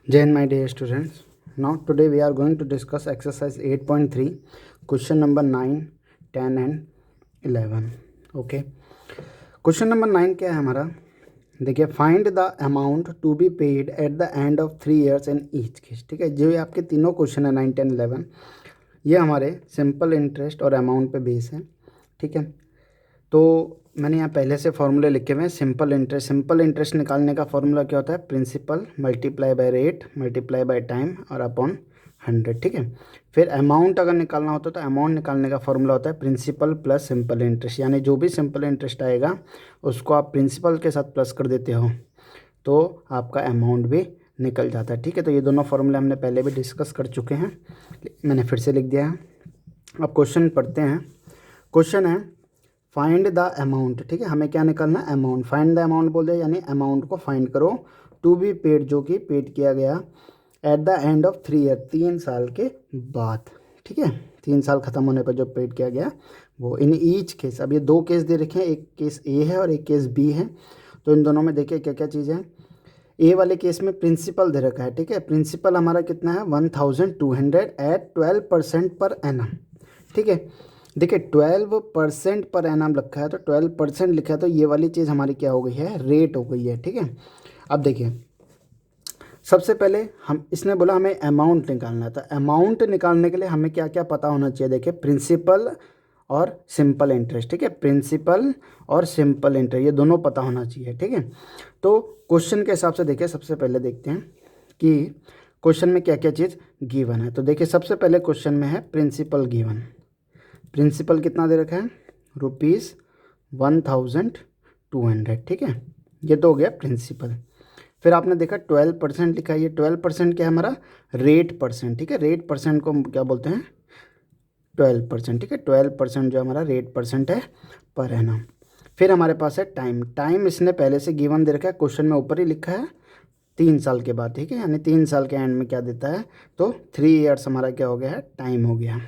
Jai my dear students. Now today we are going to discuss exercise 8.3 question number 9, 10 and 11. Okay. Question number 9 क्या है हमारा? देखिए, find the amount to be paid at the end of 3 years in each case. ठीक है, जो ये आपके तीनों क्वेश्चन है 9, 10, 11, ये हमारे सिंपल इंटरेस्ट और अमाउंट पे बेस है. ठीक है, तो मैंने यहाँ पहले से फॉर्मूले लिखे हुए हैं. सिंपल इंटरेस्ट निकालने का फॉर्मूला क्या होता है? Principal multiply by rate multiply by time और अपॉन 100. ठीक है, फिर अमाउंट अगर निकालना होता है तो अमाउंट निकालने का फॉर्मूला होता है प्रिंसिपल प्लस सिंपल इंटरेस्ट. यानी जो भी सिंपल इंटरेस्ट आएगा उसको आप प्रिंसिपल के साथ प्लस कर देते हो तो आपका अमाउंट भी निकल जाता है. ठीक है, तो ये दोनों फॉर्मूले हमने पहले भी डिस्कस कर चुके हैं, मैंने फिर से लिख दिया है. अब क्वेश्चन पढ़ते हैं. क्वेश्चन है फाइंड द अमाउंट. ठीक है, हमें क्या निकालना है? अमाउंट. फाइंड द अमाउंट बोल दे, यानी अमाउंट को फाइंड करो टू बी पेड, जो कि पेड किया गया eight the end of 3 year, 3 साल के बाद. ठीक है, 3 साल ख़त्म होने पर जो पेड किया गया वो इन ईच केस. अब ये दो केस दे रखे हैं, एक केस ए है और एक केस बी है. तो इन दोनों में देखिए क्या क्या चीज़ है. ए वाले केस में प्रिंसिपल दे रखा है. ठीक है, प्रिंसिपल हमारा कितना है? 1200 एट 12% पर एनम. ठीक है, देखिए 12% पर एनम रखा है तो 12% लिखा है तो ये वाली चीज़ हमारी क्या हो गई है? रेट हो गई है. ठीक है, अब देखिए सबसे पहले इसने बोला हमें अमाउंट निकालना है. तो अमाउंट निकालने के लिए हमें क्या क्या पता होना चाहिए? देखिए प्रिंसिपल और सिंपल इंटरेस्ट. ठीक है, प्रिंसिपल और सिंपल इंटरेस्ट ये दोनों पता होना चाहिए. ठीक है, तो क्वेश्चन के हिसाब से देखिए सबसे पहले देखते हैं कि क्वेश्चन में क्या क्या चीज़ गिवन है. तो देखिए सबसे पहले क्वेश्चन में है प्रिंसिपल गिवन. प्रिंसिपल कितना दे रखा है? ₹1200. ठीक है, ये तो हो गया प्रिंसिपल. फिर आपने देखा 12% लिखा है. ये 12% क्या है? हमारा रेट परसेंट. ठीक है, रेट परसेंट को हम क्या बोलते हैं? 12%. ठीक है, 12% जो हमारा रेट परसेंट है पर एनम. फिर हमारे पास है टाइम. टाइम इसने पहले से गिवन दे रखा है, क्वेश्चन में ऊपर ही लिखा है 3 साल के बाद. ठीक है, यानी 3 साल के एंड में क्या देता है? तो 3 years हमारा क्या हो गया है? टाइम हो गया.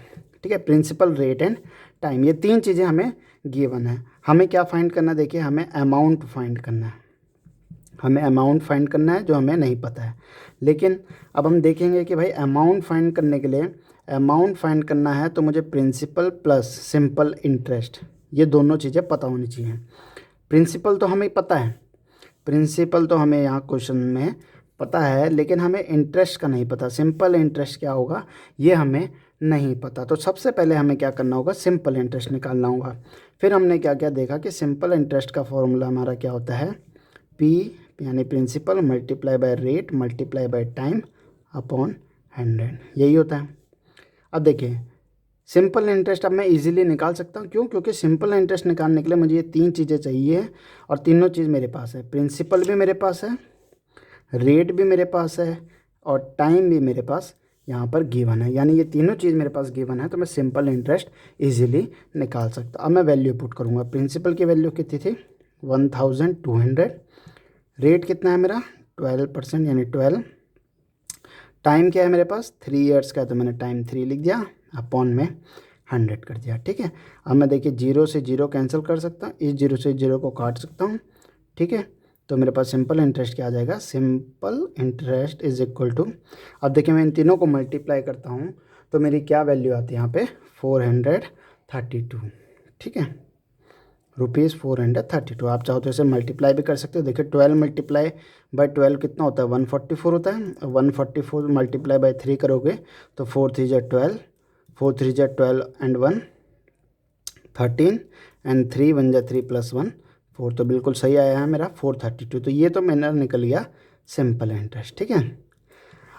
ठीक है, प्रिंसिपल रेट एंड टाइम, ये 3 चीज़ें हमें गिवन है. हमें क्या फाइंड करना है? देखिए हमें अमाउंट फाइंड करना है. हमें अमाउंट फाइंड करना है जो हमें नहीं पता है. लेकिन अब हम देखेंगे कि भाई अमाउंट फाइंड करने के लिए अमाउंट फाइंड करना है तो मुझे प्रिंसिपल प्लस सिंपल इंटरेस्ट ये दोनों चीज़ें पता होनी चाहिए. प्रिंसिपल तो हमें पता है, प्रिंसिपल तो हमें यहाँ क्वेश्चन में पता है, लेकिन हमें इंटरेस्ट का नहीं पता. सिंपल इंटरेस्ट क्या होगा ये हमें नहीं पता. तो सबसे पहले हमें क्या करना होगा? सिंपल इंटरेस्ट निकालना होगा. फिर हमने क्या क्या देखा कि सिंपल इंटरेस्ट का फॉर्मूला हमारा क्या होता है? पी यानी principal multiply by rate multiply by time upon 100, यही होता है. अब देखिए सिंपल इंटरेस्ट अब मैं इजीली निकाल सकता हूँ. क्यों? क्योंकि सिंपल इंटरेस्ट निकालने के लिए मुझे ये 3 चीज़ें चाहिए और तीनों चीज़ मेरे पास है. प्रिंसिपल भी मेरे पास है, रेट भी मेरे पास है और टाइम भी मेरे पास यहाँ पर गिवन है. यानी ये तीनों चीज़ मेरे पास गिवन है तो मैं सिंपल इंटरेस्ट इजीली निकाल सकता. अब मैं वैल्यू पुट करूँगा. प्रिंसिपल की वैल्यू कितनी थी? 1200. रेट कितना है मेरा? 12% यानी 12. टाइम क्या है मेरे पास? 3 years का है तो मैंने टाइम 3 लिख दिया, अपॉन में 100 कर दिया. ठीक है, अब मैं देखिए 0 से 0 कैंसिल कर सकता हूँ, इस 0 से 0 को काट सकता हूँ. ठीक है, तो मेरे पास सिंपल इंटरेस्ट क्या आ जाएगा? Simple interest is equal to, अब देखिए मैं इन तीनों को मल्टीप्लाई करता हूँ तो मेरी क्या वैल्यू आती है यहाँ पे? 432. ठीक है, ₹432. आप चाहो तो इसे मल्टीप्लाई भी कर सकते हो. देखिए 12 मल्टीप्लाई बाय 12 कितना होता है? 144 होता है. 144 मल्टीप्लाई बाय 3 करोगे तो 4 3 जा 12, 4 3 जा 12 एंड 1 13 एंड 3 1 जा 3 प्लस 1 4. तो बिल्कुल सही आया है मेरा 432. तो ये तो मेरा निकल गया सिंपल इंटरेस्ट. ठीक है,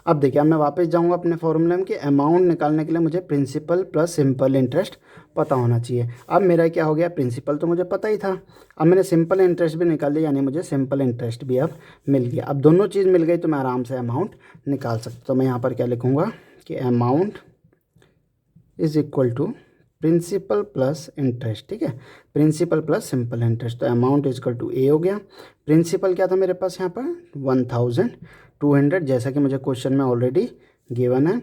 अब देखिए अब मैं वापस जाऊंगा अपने फॉर्मूले में कि अमाउंट निकालने के लिए मुझे प्रिंसिपल प्लस सिंपल इंटरेस्ट पता होना चाहिए. अब मेरा क्या हो गया? प्रिंसिपल तो मुझे पता ही था, अब मैंने सिंपल इंटरेस्ट भी निकाल लिया, यानी मुझे सिंपल इंटरेस्ट भी अब मिल गया. अब दोनों चीज़ मिल गई तो मैं आराम से अमाउंट निकाल सकता. तो मैं यहाँ पर क्या लिखूँगा कि amount is equal to principal plus interest. ठीक है, प्रिंसिपल प्लस सिंपल इंटरेस्ट. तो amount is equal to A हो गया. प्रिंसिपल क्या था मेरे पास यहाँ पर? 1200, जैसा कि मुझे क्वेश्चन में ऑलरेडी गिवन है,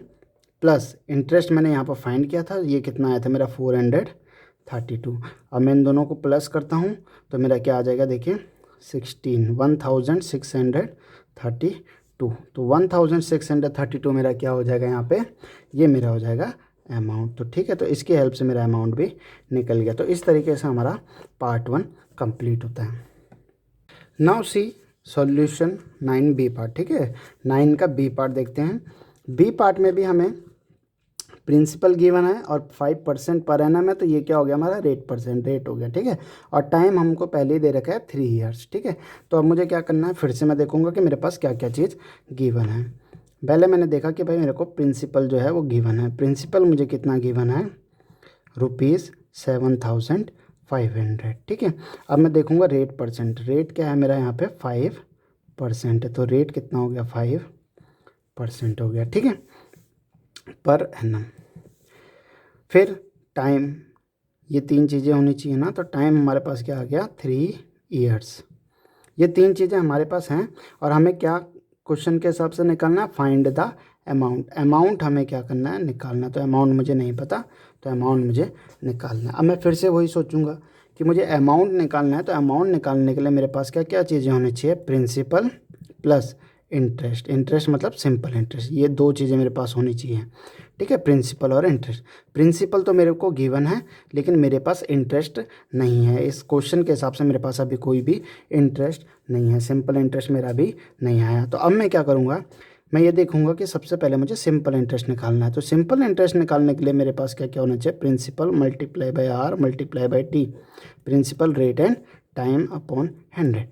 प्लस इंटरेस्ट मैंने यहाँ पर फाइंड किया था, ये कितना आया था मेरा? 432. अब मैं इन दोनों को प्लस करता हूँ तो मेरा क्या आ जाएगा? देखिए 16, 1632. टू, तो 1632 मेरा क्या हो जाएगा यहाँ पे, ये मेरा हो जाएगा अमाउंट। तो ठीक है, तो इसकी हेल्प से मेरा अमाउंट भी निकल गया। तो इस तरीके से हमारा पार्ट 1 कंप्लीट होता है। नाउ सी सॉल्यूशन 9B पार्ट। ठीक है, 9 का B पार्ट देखते हैं। B पार्ट में भी हमें प्रिंसिपल गिवन है और 5% पर एनम है, तो ये क्या हो गया हमारा रेट हो गया। ठीक है, और टाइम हमको पहले ही दे रखा है 3 ईयर्स। ठीक है, तो अब मुझे क्या करना है, फिर से मैं देखूंगा कि मेरे पास क्या क्या चीज़ गिवन है। पहले मैंने देखा कि भाई मेरे को प्रिंसिपल जो है वो गिवन है। प्रिंसिपल मुझे कितना गिवन है, ₹7,500। ठीक है, अब मैं देखूंगा रेट परसेंट। रेट क्या है मेरा यहाँ पे 5% है, तो रेट कितना हो गया 5% हो गया। ठीक है, पर एनम। फिर टाइम, ये 3 चीज़ें होनी चाहिए ना, तो टाइम हमारे पास क्या आ गया 3 ईयर्स। ये 3 चीज़ें हमारे पास हैं और हमें क्या क्वेश्चन के हिसाब से निकालना है, फाइंड द अमाउंट। अमाउंट हमें क्या करना है, निकालना। तो अमाउंट मुझे नहीं पता, तो अमाउंट मुझे निकालना है। अब मैं फिर से वही सोचूंगा कि मुझे अमाउंट निकालना है, तो अमाउंट निकालने के लिए मेरे पास क्या क्या चीज़ें होनी चाहिए, प्रिंसिपल प्लस इंटरेस्ट। इंटरेस्ट मतलब सिंपल इंटरेस्ट, ये 2 चीज़ें मेरे पास होनी चाहिए। ठीक है, प्रिंसिपल और इंटरेस्ट। प्रिंसिपल तो मेरे को गिवन है, लेकिन मेरे पास इंटरेस्ट नहीं है। इस क्वेश्चन के हिसाब से मेरे पास अभी कोई भी इंटरेस्ट नहीं है, सिंपल इंटरेस्ट मेरा भी नहीं आया। तो अब मैं क्या करूँगा, मैं ये देखूंगा कि सबसे पहले मुझे सिंपल इंटरेस्ट निकालना है। तो सिंपल इंटरेस्ट निकालने के लिए मेरे पास क्या क्या होना चाहिए, principal multiply by R multiply by T, principal rate and time upon 100।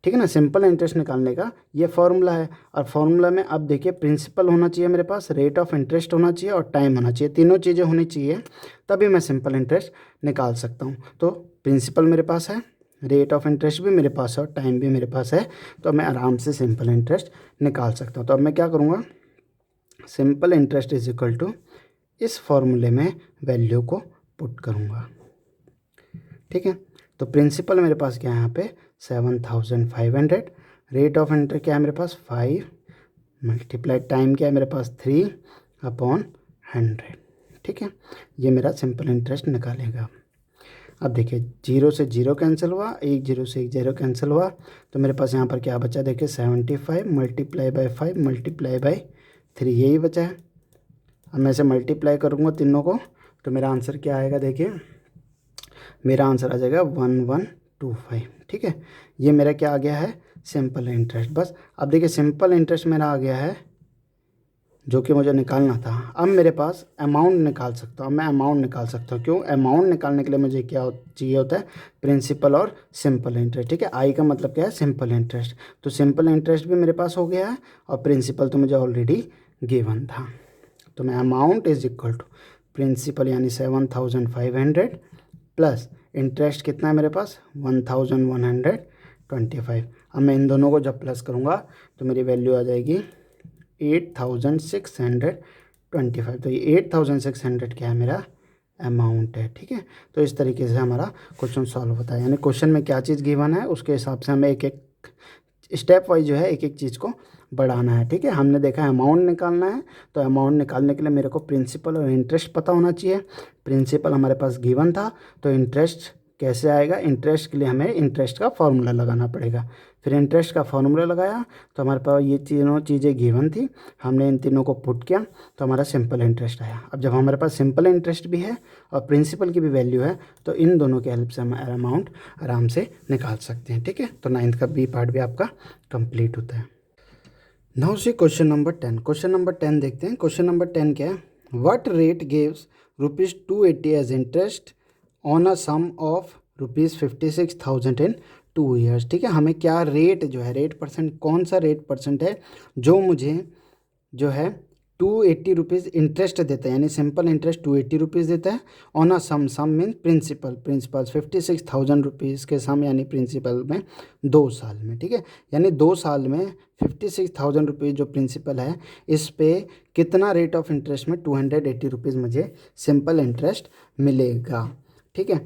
ठीक है ना, सिंपल इंटरेस्ट निकालने का ये फॉर्मूला है। और फॉर्मूला में अब देखिए, प्रिंसिपल होना चाहिए मेरे पास, रेट ऑफ इंटरेस्ट होना चाहिए और टाइम होना चाहिए। तीनों चीज़ें होनी चाहिए, तभी मैं सिंपल इंटरेस्ट निकाल सकता हूँ। तो प्रिंसिपल मेरे पास है, रेट ऑफ इंटरेस्ट भी मेरे पास है और टाइम भी मेरे पास है, तो मैं आराम से सिंपल इंटरेस्ट निकाल सकता हूँ। तो अब मैं क्या करूँगा, simple interest is equal to, इस फॉर्मूले में वैल्यू को पुट करूँगा। ठीक है, तो प्रिंसिपल मेरे पास क्या है यहाँ पे 7,500, रेट ऑफ इंटरेस्ट क्या है मेरे पास 5, मल्टीप्लाई टाइम क्या है मेरे पास 3 अपॉन 100। ठीक है, ये मेरा सिंपल इंटरेस्ट निकालेगा। अब देखिए, 0 से 0 कैंसिल हुआ, 1 0 से 1 0 कैंसिल हुआ, तो मेरे पास यहाँ पर क्या बचा, देखिए 75 मल्टीप्लाई बाय 5 मल्टीप्लाई बाय 3, यही बचा है। अब मैं इसे मल्टीप्लाई करूँगा तीनों को, तो मेरा आंसर क्या आएगा, देखिए मेरा आंसर आ जाएगा 1125। ठीक है, ये मेरा क्या आ गया है, सिंपल इंटरेस्ट। बस अब देखिए, सिंपल इंटरेस्ट मेरा आ गया है जो कि मुझे निकालना था। अब मेरे पास अमाउंट निकाल सकता हूँ, मैं अमाउंट निकाल सकता हूँ। क्यों, अमाउंट निकालने के लिए मुझे क्या चाहिए होता है, प्रिंसिपल और सिंपल इंटरेस्ट। ठीक है, आई का मतलब क्या है, सिंपल इंटरेस्ट। तो सिंपल इंटरेस्ट भी मेरे पास हो गया है और प्रिंसिपल तो मुझे ऑलरेडी गिवन था। तो मैं amount is equal to principal यानी 7,500 प्लस इंटरेस्ट कितना है मेरे पास 1,125। अब मैं इन दोनों को जब प्लस करूँगा तो मेरी वैल्यू आ जाएगी 8,625। तो ये 8,600 क्या है, मेरा अमाउंट है। ठीक है, तो इस तरीके से हमारा क्वेश्चन सॉल्व होता है। यानी क्वेश्चन में क्या चीज़ गिवन है उसके हिसाब से हमें एक एक स्टेप वाइज जो है एक एक चीज़ को बढ़ाना है। ठीक है, हमने देखा है अमाउंट निकालना है, तो अमाउंट निकालने के लिए मेरे को प्रिंसिपल और इंटरेस्ट पता होना चाहिए। प्रिंसिपल हमारे पास गिवन था, तो इंटरेस्ट कैसे आएगा, इंटरेस्ट के लिए हमें इंटरेस्ट का फॉर्मूला लगाना पड़ेगा। फिर इंटरेस्ट का फॉर्मूला लगाया तो हमारे पास ये तीनों चीज़ें गिवन थी, हमने इन तीनों को पुट किया तो हमारा सिंपल इंटरेस्ट आया। अब जब हमारे पास सिंपल इंटरेस्ट भी है और प्रिंसिपल की भी वैल्यू है, तो इन दोनों की हेल्प से हम अमाउंट आराम से निकाल सकते हैं। ठीक है, तो 9th का बी पार्ट भी आपका कंप्लीट होता है। Now see question number 10। Question number 10 देखते हैं। क्वेश्चन नंबर 10 क्या है, what rate gives ₹280 as interest on a sum of ₹56,000 इन 2 ईयर्स। ठीक है, हमें क्या रेट जो है, रेट परसेंट कौन सा रेट परसेंट है जो मुझे जो है ₹280 इंटरेस्ट देता है, यानी सिंपल इंटरेस्ट ₹280 देता है on a sum mean principal 56,000 rupees के सम यानी प्रिंसिपल में 2 साल में। ठीक है, यानी 2 साल में 56,000 रुपीज़ जो प्रिंसिपल है, इस पे कितना रेट ऑफ इंटरेस्ट में ₹280 मुझे सिंपल इंटरेस्ट मिलेगा। ठीक है,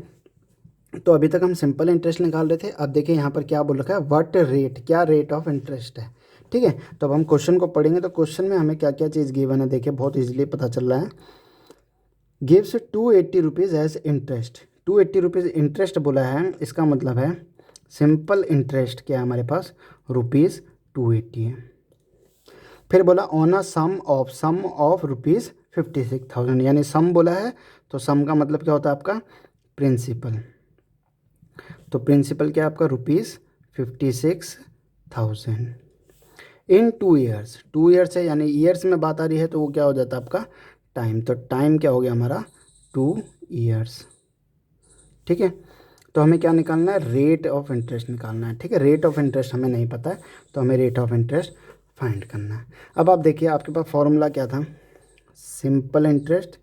तो अभी तक हम सिंपल इंटरेस्ट निकाल रहे थे। अब देखिए यहाँ पर क्या बोल रखा है, व्हाट रेट, क्या रेट ऑफ इंटरेस्ट है। ठीक है, तो अब हम क्वेश्चन को पढ़ेंगे तो क्वेश्चन में हमें क्या क्या चीज़ गिवन है, देखिए बहुत इजीली पता चल रहा है। गिव्स ₹280 एज इंटरेस्ट, ₹280 इंटरेस्ट बोला है, इसका मतलब है सिंपल इंटरेस्ट क्या है हमारे पास ₹280 है। फिर बोला ऑन अ सम ऑफ ₹56,000, यानी सम बोला है तो सम का मतलब क्या होता है आपका प्रिंसिपल। तो प्रिंसिपल क्या है आपका ₹56,000 इन 2 ईयर्स। 2 ईयर्स है यानी ईयर्स में बात आ रही है तो वो क्या हो जाता है आपका टाइम। तो टाइम क्या हो गया हमारा 2 ईयर्स। ठीक है, तो हमें क्या निकालना है रेट ऑफ इंटरेस्ट निकालना है। ठीक है, रेट ऑफ इंटरेस्ट हमें नहीं पता है तो हमें रेट ऑफ इंटरेस्ट फाइंड करना है। अब आप देखिए आपके पास फॉर्मूला क्या था, simple interest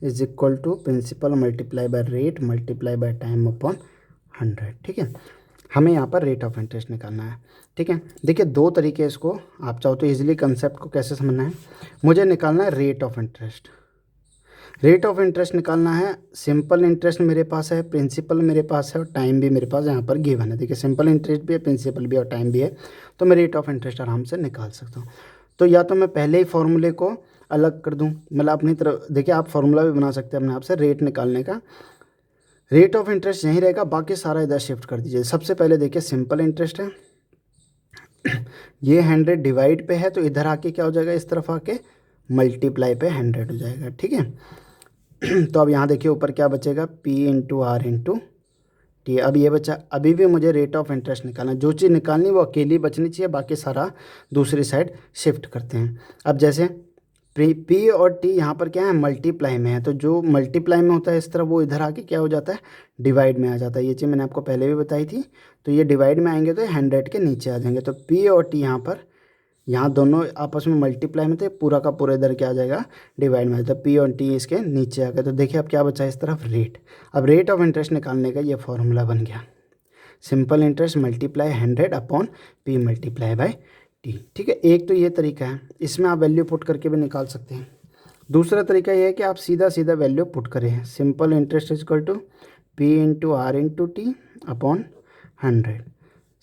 is equal to principal multiply by rate multiply by time upon 100। ठीक है, हमें यहाँ पर रेट ऑफ इंटरेस्ट निकालना है। ठीक है, देखिए 2 तरीके इसको, आप चाहो तो इजीली कंसेप्ट को कैसे समझना है। मुझे निकालना है rate of interest. Rate of interest निकालना है, सिंपल इंटरेस्ट मेरे पास है, प्रिंसिपल मेरे पास है और टाइम भी मेरे पास यहाँ पर गिवन है। देखिए सिंपल इंटरेस्ट भी है, प्रिंसिपल भी और टाइम भी है, तो मैं रेट ऑफ इंटरेस्ट आराम से निकाल सकता हूँ। तो या तो मैं पहले ही फॉर्मूले को अलग कर दूँ, मतलब अपनी तरफ देखिए आप फॉर्मूला भी बना सकते हैं अपने आप से रेट निकालने का। रेट ऑफ इंटरेस्ट यहीं रहेगा, बाकी सारा इधर शिफ्ट कर दीजिए। सबसे पहले देखिए सिंपल इंटरेस्ट है, ये 100 डिवाइड पे है तो इधर आके क्या हो जाएगा, इस तरफ आके मल्टीप्लाई पे 100 हो जाएगा। ठीक है, तो अब यहाँ देखिए ऊपर क्या बचेगा P into R into T. अब ये बचा, अभी भी मुझे रेट ऑफ इंटरेस्ट निकालना है। जो चीज़ निकालनी वो अकेली बचनी चाहिए, बाकी सारा दूसरी साइड शिफ्ट करते हैं। अब जैसे P और T यहाँ पर क्या है मल्टीप्लाई में है, तो जो मल्टीप्लाई में होता है इस तरह वो इधर आके क्या हो जाता है डिवाइड में आ जाता है। ये चीज़ मैंने आपको पहले भी बताई थी। तो ये डिवाइड में आएंगे तो 100 के नीचे आ जाएंगे। तो P और T यहाँ पर, यहाँ दोनों आपस में मल्टीप्लाई में थे, पूरा का पूरा इधर क्या आ जाएगा डिवाइड में आ जाता है। P और T इसके नीचे आ गए। तो देखिए अब क्या बचा इस तरफ रेट। अब रेट ऑफ इंटरेस्ट निकालने का ये फॉर्मूला बन गया, simple interest multiply 100 upon P multiply by T। ठीक है, एक तो ये तरीका है, इसमें आप वैल्यू पुट करके भी निकाल सकते हैं। दूसरा तरीका ये है कि आप सीधा सीधा वैल्यू पुट करें, simple interest is equal to P into R into T upon 100।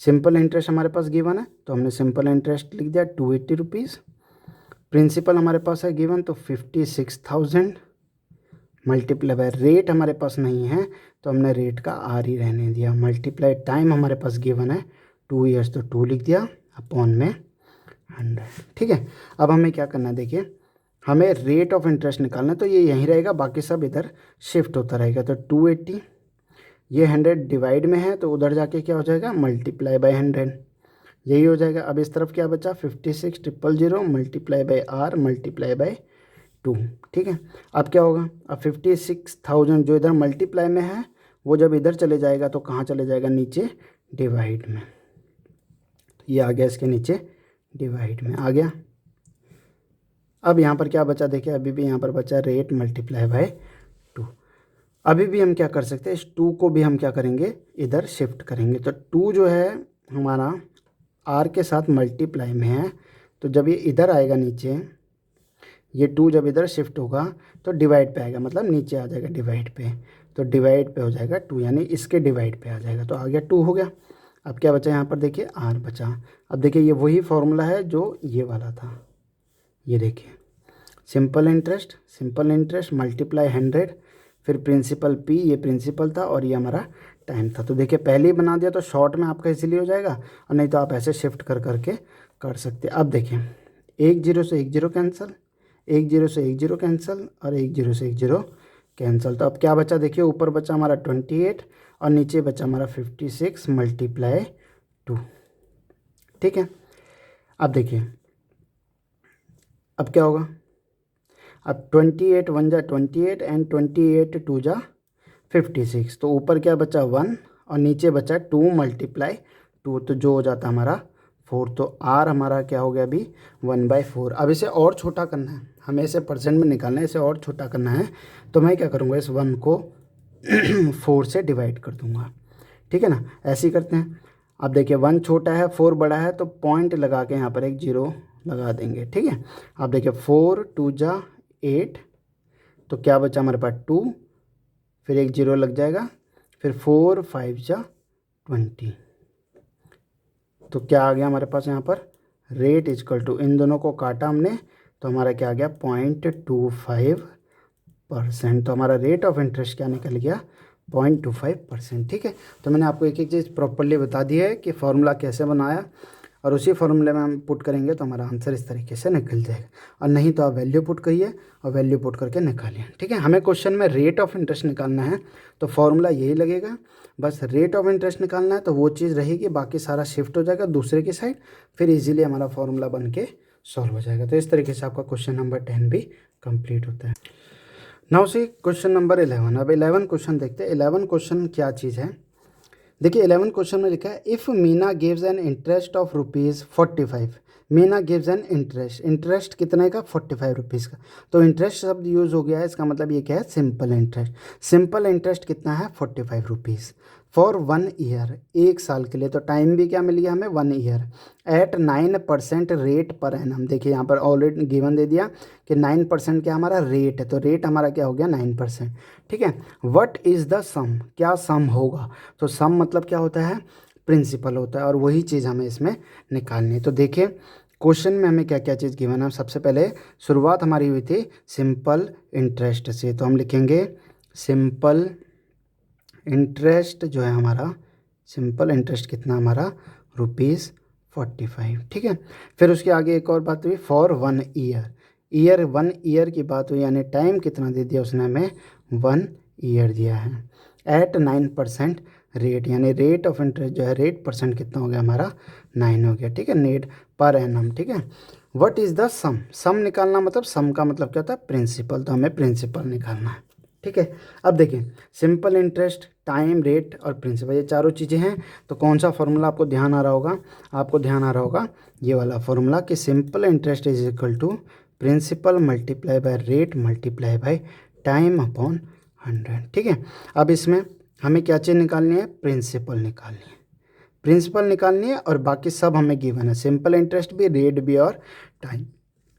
Simple interest हमारे पास गिवन है तो हमने सिंपल इंटरेस्ट लिख दिया 280 रुपीज़। प्रिंसिपल हमारे पास है गिवन तो 56,000 मल्टीप्लाई बाय रेट हमारे पास नहीं है तो हमने रेट का आर ही रहने दिया, मल्टीप्लाई टाइम हमारे पास गिवन है 2 ईयर्स तो 2 लिख दिया अपॉन में 100। ठीक है, अब हमें क्या करना है, देखिए हमें रेट ऑफ इंटरेस्ट निकालना है तो ये यहीं रहेगा, बाकी सब इधर शिफ्ट होता रहेगा। तो 280, ये 100 डिवाइड में है तो उधर जाके क्या हो जाएगा मल्टीप्लाई बाय 100, यही हो जाएगा। अब इस तरफ क्या बचा 56,000 multiply by R multiply by 2। ठीक है, अब क्या होगा, अब 56,000 जो इधर मल्टीप्लाई में है वो जब इधर चले जाएगा तो कहाँ चले जाएगा नीचे डिवाइड में। तो ये आ गया इसके नीचे डिवाइड में आ गया। अब यहाँ पर क्या बचा, देखिए अभी भी यहाँ पर बचा रेट मल्टीप्लाई बाय 2। अभी भी हम क्या कर सकते हैं, इस 2 को भी हम क्या करेंगे इधर शिफ्ट करेंगे। तो 2 जो है हमारा आर के साथ मल्टीप्लाई में है तो जब ये इधर आएगा नीचे, ये 2 जब इधर शिफ्ट होगा तो डिवाइड पे आएगा, मतलब नीचे आ जाएगा डिवाइड पे। तो डिवाइड पे हो जाएगा 2, यानी इसके डिवाइड पे आ जाएगा। तो आ गया 2 हो गया। अब क्या बचा यहाँ पर, देखिए आर बचा। अब देखिए ये वही फॉर्मूला है जो ये वाला था, ये देखिए सिंपल इंटरेस्ट मल्टीप्लाई 100, फिर प्रिंसिपल P, ये प्रिंसिपल था और ये हमारा टाइम था। तो देखिए पहले ही बना दिया तो शॉर्ट में आपका इसीलिए हो जाएगा, और नहीं तो आप ऐसे शिफ्ट कर करके कर सकते। अब देखिए 1 0 से 1 0 कैंसिल, 1 0 से 1 0 कैंसिल और 1 0 से 1 0 कैंसिल। तो अब क्या बचा, देखिए ऊपर बचा हमारा 28 और नीचे बचा हमारा 56 मल्टीप्लाई 2। ठीक है, अब देखिए अब क्या होगा, अब 28 1 जा 28 एंड 28 2 जा 56। तो ऊपर क्या बचा 1 और नीचे बचा 2 मल्टीप्लाई 2, तो जो हो जाता हमारा 4। तो आर हमारा क्या हो गया अभी 1/4। अब इसे और छोटा करना है, हमें इसे परसेंट में निकालना है, इसे और छोटा करना है। तो मैं क्या करूँगा, इस 1 को 4 से डिवाइड कर दूँगा। ठीक है ना, ऐसे ही करते हैं। अब देखिए 1 छोटा है 4 बड़ा है तो पॉइंट लगा के यहाँ पर एक 0 लगा देंगे। ठीक है, अब देखिए 4 2 जा 8, तो क्या बचा हमारे पास 2, फिर एक 0 लग जाएगा, फिर 4 5 जा 20। तो क्या आ गया हमारे पास यहाँ पर रेट इजकल टू, इन दोनों को काटा हमने तो हमारा क्या आ गया 0.25%। तो हमारा रेट ऑफ इंटरेस्ट क्या निकल गया 0.25%। ठीक है, तो मैंने आपको एक एक चीज़ प्रॉपर्ली बता दी है कि फॉर्मूला कैसे बनाया। और उसी फॉर्मूले में हम पुट करेंगे तो हमारा आंसर इस तरीके से निकल जाएगा। और नहीं तो आप वैल्यू पुट करिए और वैल्यू पुट करके निकालिए, ठीक है। हमें क्वेश्चन में रेट ऑफ इंटरेस्ट निकालना है तो फॉर्मूला यही लगेगा, बस रेट ऑफ इंटरेस्ट निकालना है तो वो चीज़ रहेगी, बाकी सारा शिफ्ट हो जाएगा दूसरे की साइड, फिर इजीली हमारा फॉर्मूला बन के सॉल्व हो जाएगा। तो इस तरीके से आपका क्वेश्चन नंबर 10 भी कंप्लीट होता है। Now see question number 11। अब 11 क्वेश्चन देखते हैं। 11 क्वेश्चन क्या चीज़ है, देखिए 11 क्वेश्चन में लिखा है if Meena gives an interest of ₹45। Meena gives an interest कितने का, ₹45 का। तो इंटरेस्ट शब्द यूज़ हो गया है, इसका मतलब ये क्या है, सिंपल इंटरेस्ट। सिंपल इंटरेस्ट कितना है, ₹45 फॉर 1 ईयर, 1 साल के लिए। तो टाइम भी क्या मिल गया हमें, 1 ईयर एट 9% रेट पर एनम। देखिए यहाँ पर ऑलरेडी गिवन दे दिया कि 9% क्या हमारा रेट है, तो रेट हमारा क्या हो गया 9%, ठीक है। व्हाट इज़ द सम, क्या सम होगा, तो सम मतलब क्या होता है, प्रिंसिपल होता है, और वही चीज़ हमें इसमें निकालनी है। तो देखिए क्वेश्चन में हमें क्या क्या चीज़ गिवन है। सबसे पहले शुरुआत हमारी हुई थी सिंपल इंटरेस्ट से, तो हम लिखेंगे सिंपल इंटरेस्ट जो है हमारा, सिंपल इंटरेस्ट कितना हमारा, ₹45, ठीक है। फिर उसके आगे एक और बात हुई, फॉर 1 ईयर, 1 ईयर की बात हुई, यानी टाइम कितना दे दिया उसने हमें, 1 ईयर दिया है। एट 9% रेट, यानी रेट ऑफ इंटरेस्ट जो है, रेट परसेंट कितना हो गया हमारा, 9 हो गया, ठीक है। नेट पर एनम, ठीक है। व्हाट इज़ द सम, सम निकालना मतलब, सम का मतलब क्या होता है, प्रिंसिपल, तो हमें प्रिंसिपल निकालना है, ठीक है। अब देखिए सिंपल इंटरेस्ट, टाइम, रेट और प्रिंसिपल, ये चारों चीज़ें हैं। तो कौन सा फॉर्मूला आपको ध्यान आ रहा होगा, आपको ध्यान आ रहा होगा ये वाला फॉर्मूला कि simple interest is equal to principal multiply by rate multiply by time upon 100, ठीक है। अब इसमें हमें क्या चीज़ निकालनी है, प्रिंसिपल निकालनी है, प्रिंसिपल निकालनी है, और बाकी सब हमें गिवन है, सिंपल इंटरेस्ट भी, रेट भी और टाइम।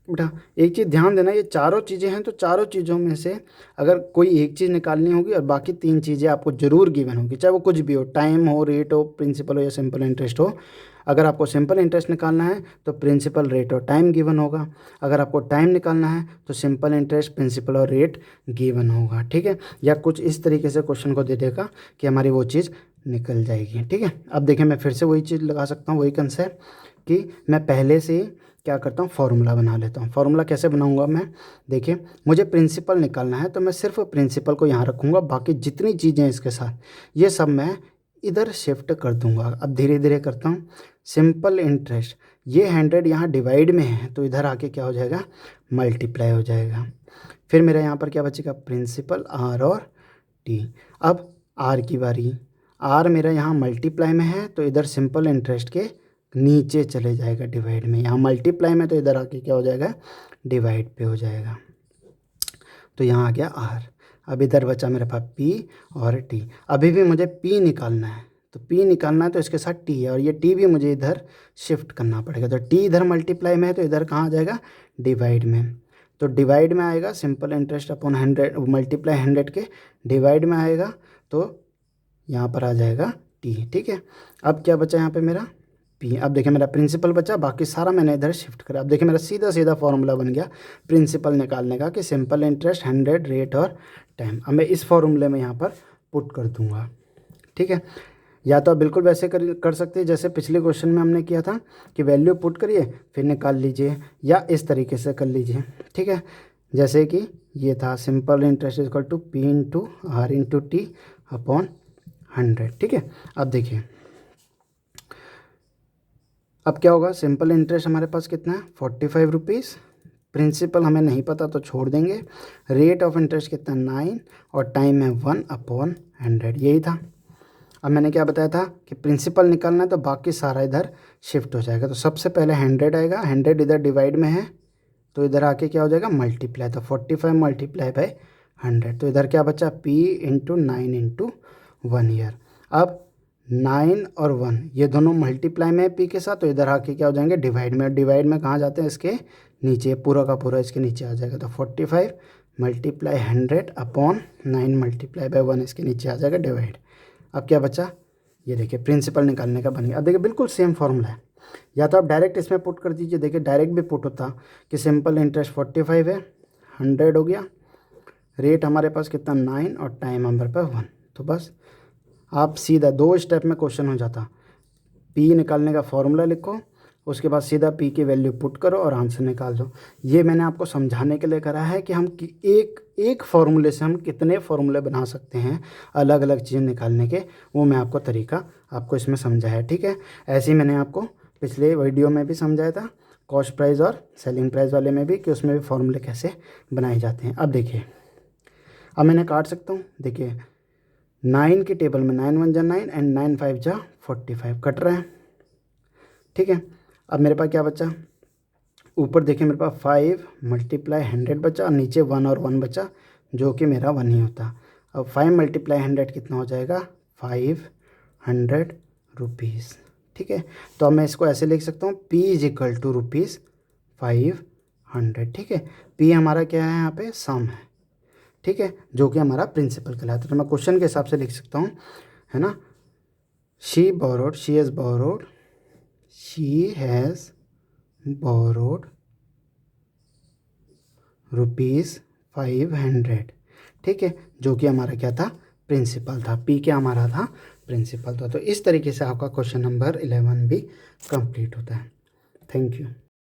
बेटा एक चीज़ ध्यान देना, ये चारों चीज़ें हैं, तो चारों चीज़ों में से अगर कोई एक चीज़ निकालनी होगी और बाकी 3 चीज़ें आपको ज़रूर गिवन होगी, चाहे वो कुछ भी हो, टाइम हो, रेट हो, प्रिंसिपल हो या सिंपल इंटरेस्ट हो। अगर आपको सिंपल इंटरेस्ट निकालना है तो प्रिंसिपल, रेट और टाइम गिवन होगा। अगर आपको टाइम निकालना है तो सिंपल इंटरेस्ट, प्रिंसिपल और रेट गिवन होगा, ठीक है। या कुछ इस तरीके से क्वेश्चन को दे देगा कि हमारी वो चीज़ निकल जाएगी, ठीक है। अब देखिए मैं फिर से वही चीज़ लगा सकता हूँ, वही कंसेप्ट कि मैं पहले से ही क्या करता हूँ, फार्मूला बना लेता हूँ। फार्मूला कैसे बनाऊँगा मैं, देखिए मुझे प्रिंसिपल निकालना है तो मैं सिर्फ प्रिंसिपल को यहाँ रखूँगा, बाकी जितनी चीज़ें इसके साथ ये सब मैं इधर शिफ्ट कर दूँगा। अब धीरे धीरे करता हूँ। सिंपल इंटरेस्ट, ये 100 यहाँ डिवाइड में है तो इधर आके क्या हो जाएगा, मल्टीप्लाई हो जाएगा। फिर मेरा यहाँ पर क्या बचेगा, प्रिंसिपल, आर और टी। अब आर की बारी, आर मेरा यहाँ मल्टीप्लाई में है तो इधर सिंपल इंटरेस्ट के नीचे चले जाएगा डिवाइड में, यहाँ मल्टीप्लाई में तो इधर आके क्या हो जाएगा, डिवाइड पे हो जाएगा। तो यहाँ आ गया आर। अब इधर बचा मेरे पास पी और टी। अभी भी मुझे पी निकालना है, तो पी निकालना है तो इसके साथ टी है, और ये टी भी मुझे इधर शिफ्ट करना पड़ेगा। तो टी इधर मल्टीप्लाई में है तो इधर कहाँ आ जाएगा, डिवाइड में। तो डिवाइड में आएगा सिंपल इंटरेस्ट अपॉन 100, मल्टीप्लाई 100 के डिवाइड में आएगा, तो यहाँ पर आ जाएगा टी, ठीक है। अब क्या बचा यहाँ पे मेरा, पी। अब देखिए मेरा प्रिंसिपल बचा, बाकी सारा मैंने इधर शिफ्ट करा। अब देखिए मेरा सीधा सीधा फॉर्मूला बन गया प्रिंसिपल निकालने का कि सिंपल इंटरेस्ट, 100, रेट और टाइम। अब मैं इस फॉर्मूले में यहाँ पर पुट कर दूंगा, ठीक है। या तो आप बिल्कुल वैसे कर सकते हैं जैसे पिछले क्वेश्चन में हमने किया था कि वैल्यू पुट करिए फिर निकाल लीजिए, या इस तरीके से कर लीजिए, ठीक है। जैसे कि ये था simple interest equal to P into R into T upon 100, ठीक है। अब देखिए अब क्या होगा, सिंपल इंटरेस्ट हमारे पास कितना है, ₹45। प्रिंसिपल हमें नहीं पता तो छोड़ देंगे। रेट ऑफ इंटरेस्ट कितना, 9, और टाइम है 1/100, यही था। अब मैंने क्या बताया था कि प्रिंसिपल निकालना है तो बाकी सारा इधर शिफ्ट हो जाएगा। तो सबसे पहले 100 आएगा, 100 इधर डिवाइड में है तो इधर आके क्या हो जाएगा, मल्टीप्लाई। तो 45 मल्टीप्लाई बाय 100, तो इधर क्या बचा, P इंटू 9 इंटू 1 ईयर। अब 9 और 1 ये दोनों मल्टीप्लाई में है P के साथ, तो इधर आके क्या हो जाएंगे, डिवाइड में। डिवाइड में कहाँ जाते हैं, इसके नीचे, पूरा का पूरा इसके नीचे आ जाएगा। तो 45 मल्टीप्लाई 100 अपॉन 9 मल्टीप्लाई बाय 1 इसके नीचे आ जाएगा, डिवाइड। अब क्या बचा, ये देखिए प्रिंसिपल निकालने का बन गया। अब देखिए बिल्कुल सेम फॉर्मूला है, या तो आप डायरेक्ट इसमें पुट कर दीजिए। देखिए डायरेक्ट भी पुट होता कि सिंपल इंटरेस्ट 45 है, 100 हो गया, रेट हमारे पास कितना 9 और टाइम हमारे पास 1। तो बस आप सीधा 2 स्टेप में क्वेश्चन हो जाता। पी निकालने का फॉर्मूला लिखो उसके बाद सीधा पी की वैल्यू पुट करो और आंसर निकाल दो। ये मैंने आपको समझाने के लिए करा है कि हम एक फार्मूले से हम कितने फार्मूले बना सकते हैं अलग अलग चीज़ें निकालने के, वो मैं आपको तरीका आपको इसमें समझाया, ठीक है। ऐसे ही मैंने आपको पिछले वीडियो में भी समझाया था कॉस्ट प्राइस और सेलिंग प्राइस वाले में भी, कि उसमें भी फार्मूले कैसे बनाए जाते हैं। अब देखिए, अब मैंने काट सकता हूँ। देखिए 9 की टेबल में 9 1 जा 9 एंड 9 5 जा 45 कट रहा है, ठीक है। अब मेरे पास क्या बचा, ऊपर देखिए मेरे पास 5 मल्टीप्लाई 100 बचा और नीचे 1 और 1 बचा, जो कि मेरा 1 ही होता। अब 5 मल्टीप्लाई 100 कितना हो जाएगा, 500 रुपीज़, ठीक है। तो अब मैं इसको ऐसे लिख सकता हूँ, P is equal to rupees 500, ठीक है। P हमारा क्या है यहाँ पे, सम है, ठीक है, जो कि हमारा प्रिंसिपल कहलाता है। तो मैं क्वेश्चन के हिसाब से लिख सकता हूँ, है ना। शी हैज़ बोरोड रुपीज़ 500, ठीक है, जो कि हमारा क्या था, प्रिंसिपल था। पी क्या हमारा था, प्रिंसिपल था। तो इस तरीके से आपका क्वेश्चन नंबर 11 भी कंप्लीट होता है। Thank you.